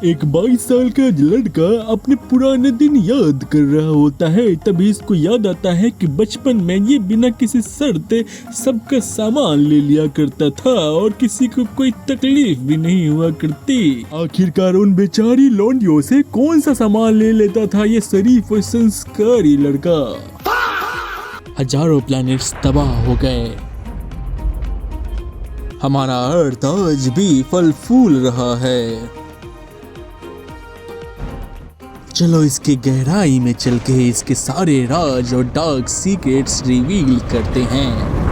एक 22 साल का लड़का अपने पुराने दिन याद कर रहा होता है। तभी इसको याद आता है कि बचपन में ये बिना किसी शर्त सबका सामान ले लिया करता था और किसी को कोई तकलीफ भी नहीं हुआ करती। आखिरकार उन बेचारी लौंडियों से कौन सा सामान ले लेता था ये शरीफ और संस्कारी लड़का। हजारों प्लैनेट्स तबाह हो गए। हमारा अर्थ आज भी फल फूल रहा है। चलो इसके गहराई में चल के इसके सारे राज और डार्क सीक्रेट्स रिवील करते हैं।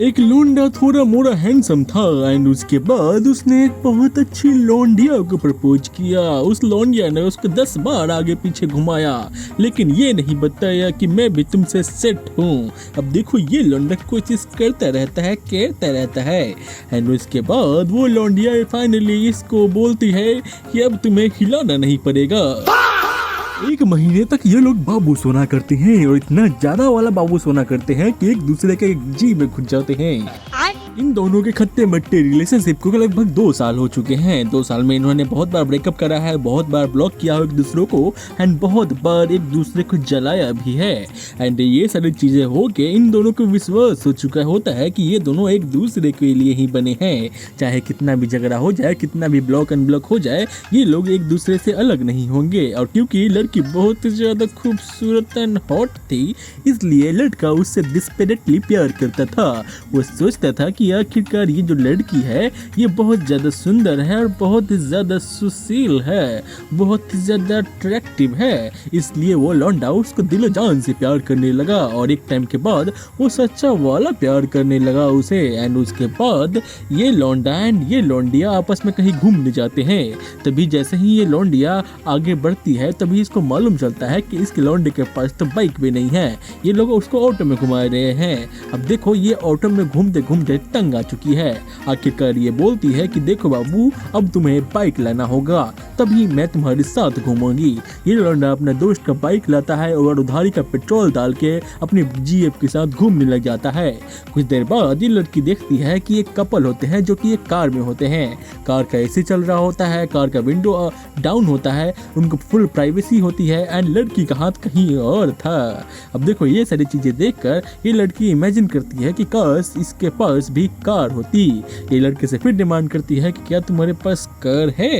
एक लौंडा थोड़ा मोड़ा हैंडसम था एंड उसके बाद उसने एक बहुत अच्छी लौंडिया को प्रपोज किया। उस लौंडिया ने उसको 10 बार आगे पीछे घुमाया लेकिन ये नहीं बताया कि मैं भी तुमसे सेट हूँ। अब देखो ये लौंडा कोशिश करता रहता है एंड उसके बाद वो लौंडिया फाइनली इसको बोलती है कि अब तुम्हें हिलाना नहीं पड़ेगा। 1 महीने तक ये लोग बाबू सोना करते हैं और इतना ज्यादा वाला बाबू सोना करते हैं कि एक दूसरे के जी में घुस जाते हैं। इन दोनों के खट्टे मट्टे रिलेशनशिप को लगभग 2 साल हो चुके हैं। 2 साल में इन्होंने बहुत बार ब्रेकअप करा है, बहुत बार ब्लॉक किया है एक दूसरे को एंड बहुत बार एक दूसरे को जलाया भी है। एंड ये सारी चीजें हो के इन दोनों को विश्वास हो चुका होता है कि ये दोनों एक दूसरे के लिए ही बने हैं। चाहे कितना भी झगड़ा हो जाए, कितना भी ब्लॉक अनब्लॉक हो जाए, ये लोग एक दूसरे से अलग नहीं होंगे। और क्योंकि लड़की बहुत ज्यादा खूबसूरत एंड हॉट थी इसलिए लड़का उससे डिस्परेटली प्यार करता था। वो सोचता था कि आखिरकार ये जो लड़की है ये बहुत ज्यादा सुंदर है और बहुत ज्यादा सुशील है, बहुत ज्यादा अट्रैक्टिव है, इसलिए वो लौंडा उसको दिलो जान से प्यार करने लगा। और एक टाइम के बाद वो सच्चा वाला प्यार करने लगा उसे। एंड उसके बाद ये लौंडा एंड ये लौंडिया आपस में कहीं घूमने जाते हैं। तभी जैसे ही ये लौंडिया आगे बढ़ती है तभी इसको मालूम चलता है कि इसके लौंडे के पास तो बाइक भी नहीं है। ये लोग उसको ऑटो में घुमा रहे हैं। अब देखो ये ऑटो में घूमते घूमते तंग आ चुकी है। आखिरकार ये बोलती है कि देखो बाबू अब तुम्हें बाइक लाना होगा तभी मैं तुम्हारे साथ घूमूंगी। ये लौंडा अपने दोस्त का बाइक लाता है और उधारी का पेट्रोल डाल के अपनी जीएफ के साथ घूमने लग जाता है। कुछ देर बाद ये लड़की देखती है कि एक कपल होते हैं जो कि एक कार में होते हैं। कार का एसी चल रहा होता है, कार का विंडो डाउन होता है, उनको फुल प्राइवेसी होती है एंड लड़की का हाथ कहीं और था। अब देखो ये सारी चीजें देखकर ये लड़की इमेजिन करती है कि काश इसके पास भी कार होती। ये लड़के से फिर डिमांड करती है कि क्या तुम्हारे पास कार है?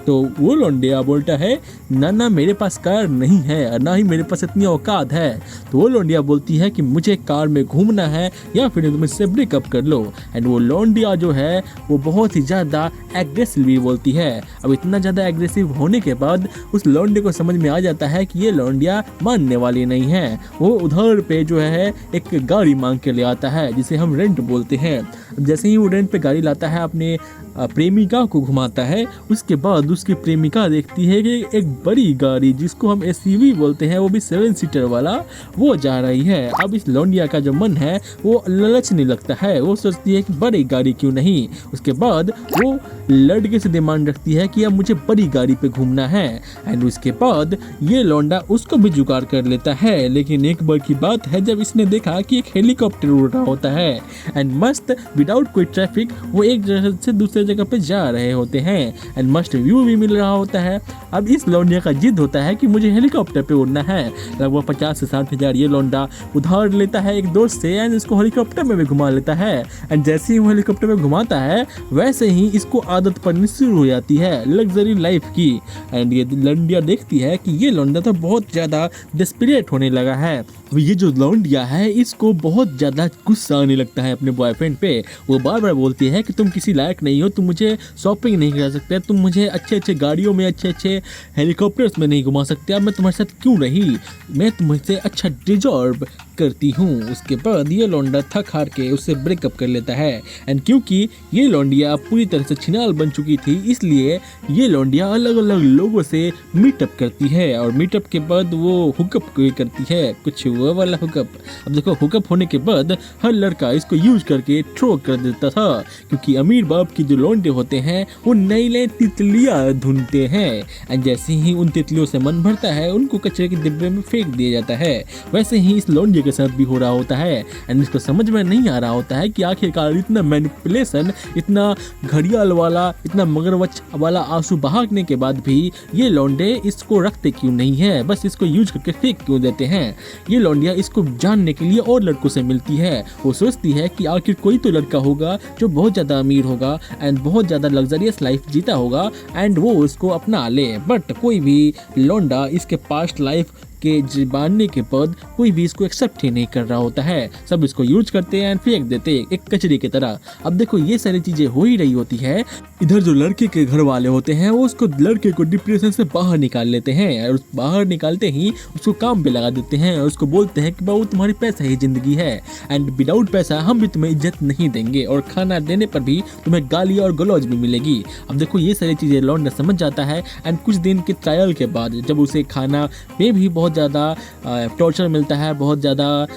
तो वो लौंडिया बोलता है ना मेरे पास कार नहीं है और ना ही मेरे पास इतनी औकात है। तो वो लौंडिया बोलती है कि मुझे कार में घूमना है या फिर तुम इससे ब्रेकअप कर लो। एंड वो लौंडिया जो है वो बहुत ही ज़्यादा एग्रेसिवली बोलती है। अब इतना ज़्यादा एग्रेसिव होने के बाद उस लौंडे को समझ में आ जाता है कि ये लौंडिया मानने वाली नहीं है। वो उधर पे जो है एक गाड़ी मांग के ले आता है जिसे हम रेंट बोलते हैं। जैसे ही वो रेंट पे गाड़ी लाता है अपने प्रेमिका को घुमाता है, उसके बाद उसकी प्रेमिका देखती है कि एक बड़ी गाड़ी जिसको हम एसयूवी बोलते हैं वो भी 7 सीटर वाला वो जा रही है। अब इस लौंडिया का जो मन है वो ललचने लगता है। वो सोचती है कि बड़ी गाड़ी क्यों नहीं। उसके बाद वो लड़के से डिमांड रखती है कि अब मुझे बड़ी गाड़ी पे घूमना है। एंड उसके बाद ये लौंडा उसको भी जुगाड़ कर लेता है। लेकिन एक बार की बात है जब इसने देखा कि एक हेलीकॉप्टर उड़ रहा होता है एंड मस्त विदाउट कोई ट्रैफिक वो एक जगह से दूसरे जगह पे जा रहे होते हैं एंड मस्त व्यू भी मिल रहा होता है। अब इस लौंडिया का जिद होता है कि मुझे हेलीकॉप्टर पे उड़ना है। लगभग 50 से 60 हज़ार ये लौंडा उधार लेता है एक दोस्त से एंड इसको हेलीकॉप्टर में भी घुमा लेता है। एंड जैसे ही वो हेलीकॉप्टर में घुमाता है वैसे ही इसको आदत पड़नी शुरू हो जाती है लग्जरी लाइफ की। एंड ये लौंडिया देखती है कि ये लौंडा तो बहुत ज़्यादा डेस्परेट होने लगा है। ये जो लौंडिया है इसको बहुत ज़्यादा गुस्सा आने लगता है अपने बॉयफ्रेंड पे। वो बार बार बोलती है कि तुम किसी लायक नहीं हो, तुम मुझे शॉपिंग नहीं करा सकते, तुम मुझे अच्छे अच्छे गाड़ियों में अच्छे अच्छे हेलीकॉप्टर्स में नहीं घुमा सकते। अब मैं तुम्हारे साथ क्यों रही, मैं तुमसे अच्छा डिजर्व करती हूँ। उसके बाद ये लौंडा थक हार के उससे ब्रेकअप कर लेता है। एंड क्योंकि ये लौंडिया पूरी तरह से छिनाल बन चुकी थी इसलिए ये लौंडिया अलग अलग लोगों से मीटअप करती है और मीटअप के बाद वो हुकअप करती है, कुछ वो वाला हुकअप। अब देखो हुकअप होने के बाद हर लड़का इसको यूज करके थ्रो कर देता था क्योंकि अमीर बाप की जो लौंडे होते हैं वो नई नई तितलियाँ ढूंढते हैं एंड जैसे ही उन तितलियों से मन भरता है उनको कचरे के डिब्बे में फेंक दिया जाता है। वैसे ही इस लौंडे के के साथ भी हो रहा होता है एंड इसको समझ में नहीं आ रहा होता है कि आखिरकार इतना मैनिपुलेशन, इतना घड़ियाल वाला, इतना मगरमच्छ वाला आंसू बहाने के बाद भी ये लौंडे इसको रखते क्यों नहीं है, बस इसको यूज करके फेंक क्यों देते हैं। ये लौंडिया इसको जानने के लिए और लड़कों से मिलती है। वो सोचती है कि आखिर कोई तो लड़का होगा जो बहुत ज़्यादा अमीर होगा एंड बहुत ज़्यादा लग्जरियस लाइफ जीता होगा एंड वो उसको अपना ले, बट कोई भी लौंडा इसके पास्ट लाइफ के जानने के बाद कोई भी इसको एक्सेप्ट ही नहीं कर रहा होता है। सब इसको यूज करते हैं एंड फेंक देते हैं एक कचरे की तरह। अब देखो ये सारी चीजें हो ही रही होती है, इधर जो लड़के के घर वाले होते हैं वो उसको लड़के को डिप्रेशन से बाहर निकाल लेते हैं और बाहर निकालते ही उसको काम पे लगा देते हैं और उसको बोलते हैं कि बाबू तुम्हारी पैसा ही जिंदगी है एंड विदाउट पैसा हम भी तुम्हें इज्जत नहीं देंगे और खाना देने पर भी तुम्हें गाली और गलौज भी मिलेगी। अब देखो ये सारी चीजें लौंडा समझ जाता है एंड कुछ दिन के ट्रायल के बाद जब उसे खाना में भी बहुत ज़्यादा टॉर्चर मिलता है, बहुत ज़्यादा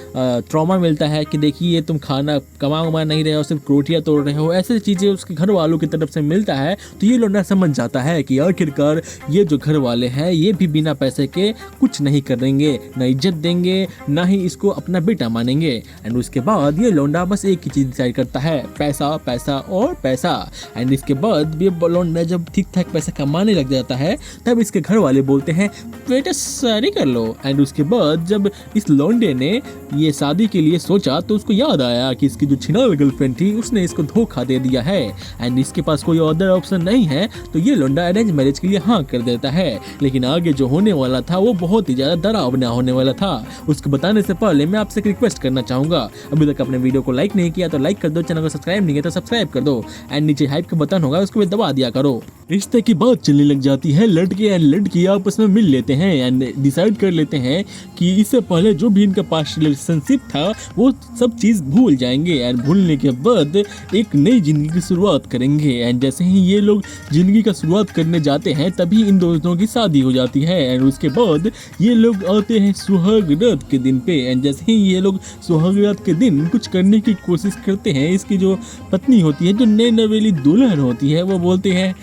ट्रॉमा मिलता है कि देखिए तुम खाना कमा नहीं रहे हो, सिर्फ रोटियां तोड़ रहे हो, ऐसे चीज़ें उसके घर वालों की तरफ से मिलता है, तो ये लौंडा समझ जाता है कि आखिरकार ये जो घर वाले हैं ये भी बिना पैसे के कुछ नहीं करेंगे, ना इज्जत देंगे, ना ही इसको अपना बेटा मानेंगे। एंड उसके बाद ये लौंडा बस एक ही चीज़ डिसाइड करता है, पैसा पैसा और पैसा। एंड इसके बाद ये लौंडा जब ठीक ठाक पैसा कमाने लग जाता है तब इसके घर वाले बोलते हैं बेटा शादी कर लो। एंड उसके बाद जब इस लौंडे ने ये शादी के लिए सोचा तो उसको याद आया कि इसकी जो छिनाल गर्लफ्रेंड थी उसने इसको धोखा दे दिया है एंड इसके पास कोई अदर ऑप्शन नहीं है, तो ये लौंडा अरेंज मैरिज के लिए हाँ कर देता है। लेकिन आगे जो होने वाला था वो बहुत ही ज़्यादा डरावना होने वाला था। उसको बताने से पहले मैं आपसे एक रिक्वेस्ट करना चाहूँगा, अभी तक अपने वीडियो को लाइक नहीं किया तो लाइक कर दो, चैनल को सब्सक्राइब नहीं किया तो सब्सक्राइब कर दो एंड नीचे हाइप का बटन होगा उसको भी दबा दिया करो। रिश्ते की बात चलने लग जाती है, लड़के एंड लड़की आपस में मिल लेते हैं एंड डिसाइड कर लेते हैं कि इससे पहले जो भी इनका पास्ट रिलेशनशिप था वो सब चीज़ भूल जाएंगे एंड भूलने के बाद एक नई जिंदगी की शुरुआत करेंगे। एंड जैसे ही ये लोग जिंदगी का शुरुआत करने जाते हैं तभी इन दोनों की शादी हो जाती है एंड उसके बाद ये लोग आते हैं सुहाग रात के दिन पे। एंड जैसे ही ये लोग सुहाग रात के दिन कुछ करने की कोशिश करते हैं, इसकी जो पत्नी होती है, जो नई नवेली दुल्हन होती है, वो बोलते हैं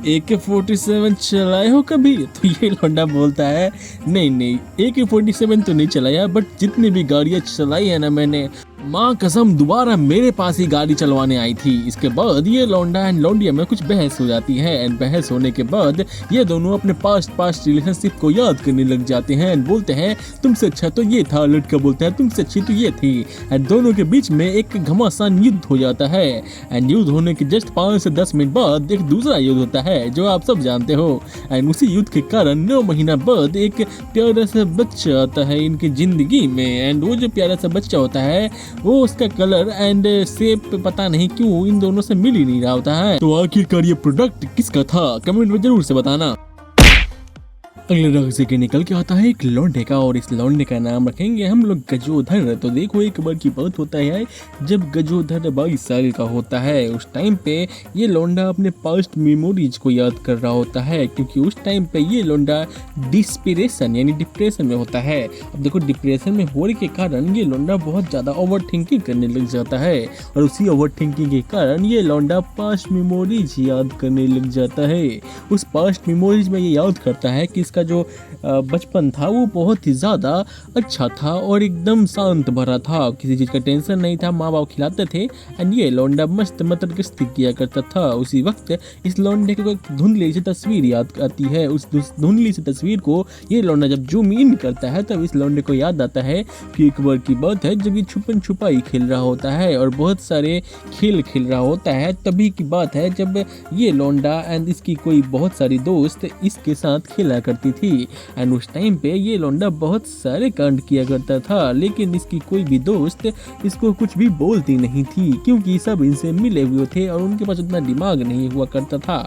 AK-47 चलाए हो कभी? तो ये लौंडा बोलता है नहीं AK-47 तो नहीं चलाया, बट जितनी भी गाड़ियाँ चलाई है ना मैंने, माँ कसम दोबारा मेरे पास ही गाड़ी चलवाने आई थी। इसके बाद ये लौंडा एंड लौंडिया में कुछ बहस हो जाती है एंड बहस होने के बाद ये दोनों अपने पास्ट रिलेशनशिप को याद करने लग जाते हैं एंड बोलते हैं तुमसे अच्छा तो ये था। लड़का बोलता है तुमसे अच्छी तो ये थी एंड दोनों के बीच में एक घमासान युद्ध हो जाता है एंड युद्ध होने के जस्ट 5 से 10 मिनट बाद एक दूसरा युद्ध होता है जो आप सब जानते हो एंड उसी युद्ध के कारण 9 महीना बाद एक प्यारा सा बच्चा आता है इनकी जिंदगी में एंड वो जो प्यारा सा बच्चा होता है वो उसका कलर एंड शेप पता नहीं क्यों इन दोनों से मिल ही नहीं रहा होता है। तो आखिरकार ये प्रोडक्ट किसका था कमेंट में जरूर से बताना। अगले राग के निकल के आता है एक लौंडे का और इस लौंडे का नाम रखेंगे हम लोग गजोधर। तो देखो एक बार की बात होता है जब गजोधर 22 साल का होता है, उस टाइम पे ये लौंडा अपने पास्ट मेमोरीज को याद कर रहा होता है क्योंकि उस टाइम पे ये लौंडा डिस्पिरेशन यानी डिप्रेशन में होता है। अब देखो डिप्रेशन में होने के कारण ये लौंडा बहुत ज़्यादा ओवर थिंकिंग करने लग जाता है और उसी ओवर थिंकिंग के कारण ये लौंडा पास्ट मेमोरीज याद करने लग जाता है। उस पास्ट मेमोरीज में ये याद करता है कि का जो बचपन था वो बहुत ही ज़्यादा अच्छा था और एकदम शांत भरा था, किसी चीज़ का टेंशन नहीं था, माँ बाप खिलाते थे एंड ये लौंडा मस्त मतरकस्ती किया करता था। उसी वक्त इस लौंडे को एक धुंधली सी तस्वीर याद आती है। उस धुंधली सी तस्वीर को ये लौंडा जब जूम इन करता है तब इस लौंडे को याद आता है कि एक बार की बात है जब ये छुपन छुपाई खेल रहा होता है और बहुत सारे खेल खेल रहा होता है। तभी की बात है जब ये लौंडा एंड इसकी कोई बहुत सारी दोस्त इसके साथ खेला करती थी एंड उस टाइम पे ये लौंडा बहुत सारे कांड किया करता था, लेकिन इसकी कोई भी दोस्त इसको कुछ भी बोलती नहीं थी क्योंकि सब इनसे मिले हुए थे और उनके पास उतना दिमाग नहीं हुआ करता था।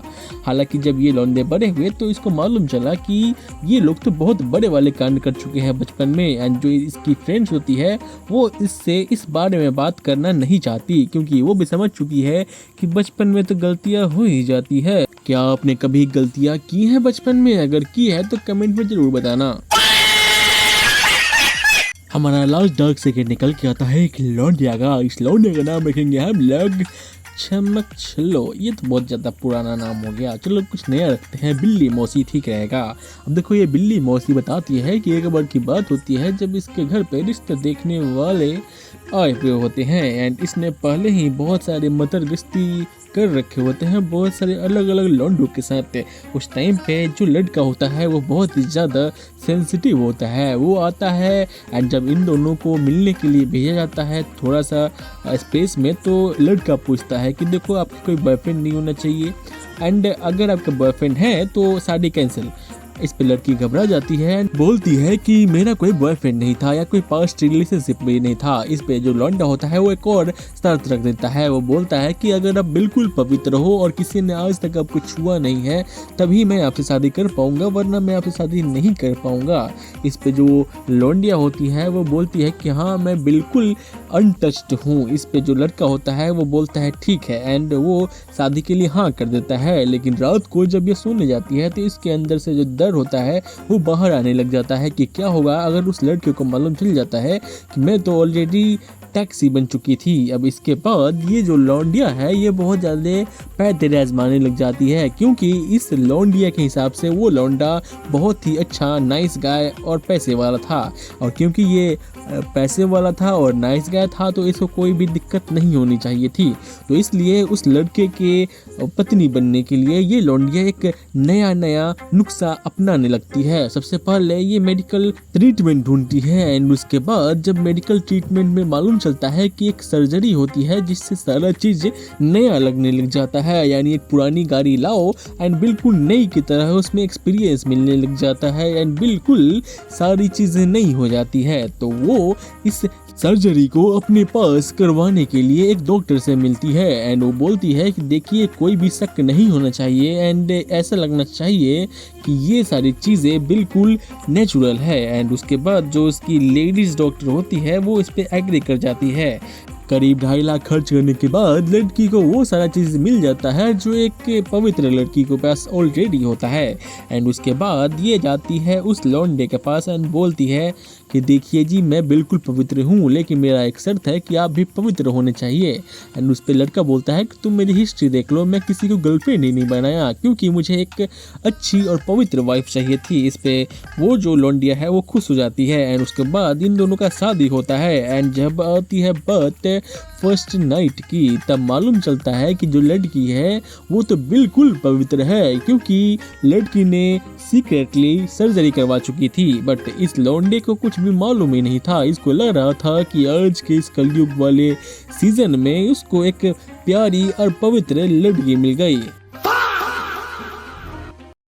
हालांकि जब ये लौंडे बड़े हुए तो इसको मालूम चला कि ये लोग तो बहुत बड़े वाले कांड कर चुके हैं बचपन में एंड जो इसकी फ्रेंड्स होती है वो इससे इस बारे में बात करना नहीं चाहती क्योंकि वो भी समझ चुकी है कि बचपन में तो गलतियां हो ही जाती है। क्या आपने कभी गलतियां की हैं बचपन में? अगर की है तो कमेंट में जरूर बताना। हमारा लास्ट डार्क सेकंड निकल के आता है एक लौंडिया का। इस लौंडे का नाम रखेंगे हम लोग चमक चलो, ये तो बहुत ज़्यादा पुराना नाम हो गया, चलो कुछ नया रखते हैं, बिल्ली मौसी ठीक रहेगा। अब देखो ये बिल्ली मौसी बताती है कि एक बार की बात होती है जब इसके घर पे रिश्ते देखने वाले आए हुए होते हैं एंड इसने पहले ही बहुत सारे मतरगस्ती कर रखे होते हैं बहुत सारे अलग अलग लौंडों के साथ। उस टाइम पे जो लड़का होता है वो बहुत ही ज़्यादा सेंसिटिव होता है, वो आता है एंड जब इन दोनों को मिलने के लिए भेजा जाता है थोड़ा सा स्पेस में, तो लड़का पूछता है कि देखो आपका कोई बॉयफ्रेंड नहीं होना चाहिए एंड अगर आपका बॉयफ्रेंड है तो शादी कैंसिल। इस पे लड़की घबरा जाती है, बोलती है कि मेरा कोई बॉयफ्रेंड नहीं था या कोई पास्ट रिलेशनशिप भी नहीं था। इस पे जो लौंडा होता है वो एक और शर्त रख देता है, वो बोलता है कि अगर आप बिल्कुल पवित्र हो और किसी ने आज तक आपको छुआ नहीं है तभी मैं आपसे शादी कर पाऊंगा, वरना मैं आपसे शादी नहीं कर पाऊंगा। इस पे जो लौंडिया होती है वो बोलती है कि हाँ मैं बिल्कुल अनटच्ड हूँ। इस पे जो लड़का होता है वो बोलता है ठीक है एंड वो शादी के लिए हाँ कर देता है। लेकिन रात को जब ये सोने जाती है तो इसके अंदर से जो डर होता है वो बाहर आने लग जाता है कि क्या होगा अगर उस लड़के को मालूम चल जाता है कि मैं तो ऑलरेडी टैक्सी बन चुकी थी। अब इसके बाद ये जो लौंडिया है ये बहुत ज़्यादा पैर आजमाने लग जाती है, क्योंकि इस लौंडिया के हिसाब से वो लौंडा बहुत ही अच्छा नाइस गाय और पैसे वाला था, और क्योंकि ये पैसे वाला था और नाइस गाय था तो इसको कोई भी दिक्कत नहीं होनी चाहिए थी। तो इसलिए उस लड़के के पत्नी बनने के लिए ये लौंडिया एक नया नुस्खा अपनाने लगती है। सबसे पहले ये मेडिकल ट्रीटमेंट ढूंढती है एंड उसके बाद जब मेडिकल ट्रीटमेंट में मालूम चलता है कि एक सर्जरी होती है जिससे सारा चीज़ नया लगने लग जाता है, यानी एक पुरानी गाड़ी लाओ एंड बिल्कुल नई की तरह उसमें एक्सपीरियंस मिलने लग जाता है एंड बिल्कुल सारी चीज़ें नई हो जाती है। तो वो इस सर्जरी को अपने पास करवाने के लिए एक डॉक्टर से मिलती है एंड वो बोलती है कि देखिए कोई भी शक नहीं होना चाहिए एंड ऐसा लगना चाहिए कि ये सारी चीज़ें बिल्कुल नेचुरल है। एंड उसके बाद जो उसकी लेडीज़ डॉक्टर होती है वो इस पे एग्री कर जाती है। करीब 2.5 लाख खर्च करने के बाद लड़की को वो सारा चीज़ मिल जाता है जो एक पवित्र लड़की के पास ऑलरेडी होता है। एंड उसके बाद ये जाती है उस लौंडे के पास एंड बोलती है कि देखिए जी मैं बिल्कुल पवित्र हूँ लेकिन मेरा एक शर्त है कि आप भी पवित्र होने चाहिए। एंड उस पर लड़का बोलता है कि तुम मेरी हिस्ट्री देख लो, मैं किसी को गर्लफ्रेंड ही नहीं बनाया क्योंकि मुझे एक अच्छी और पवित्र वाइफ चाहिए थी। इस पे वो जो लौंडिया है वो खुश हो जाती है एंड उसके बाद इन दोनों का शादी होता है। एंड जब आती है बात फर्स्ट नाइट की तब मालूम चलता है कि जो लड़की है वो तो बिल्कुल पवित्र है क्योंकि लड़की ने सीक्रेटली सर्जरी करवा चुकी थी। बट इस लौंडे को कुछ भी मालूम ही नहीं था, इसको लग रहा था कि आज के इस कलयुग वाले सीजन में उसको एक प्यारी और पवित्र लड़की मिल गई।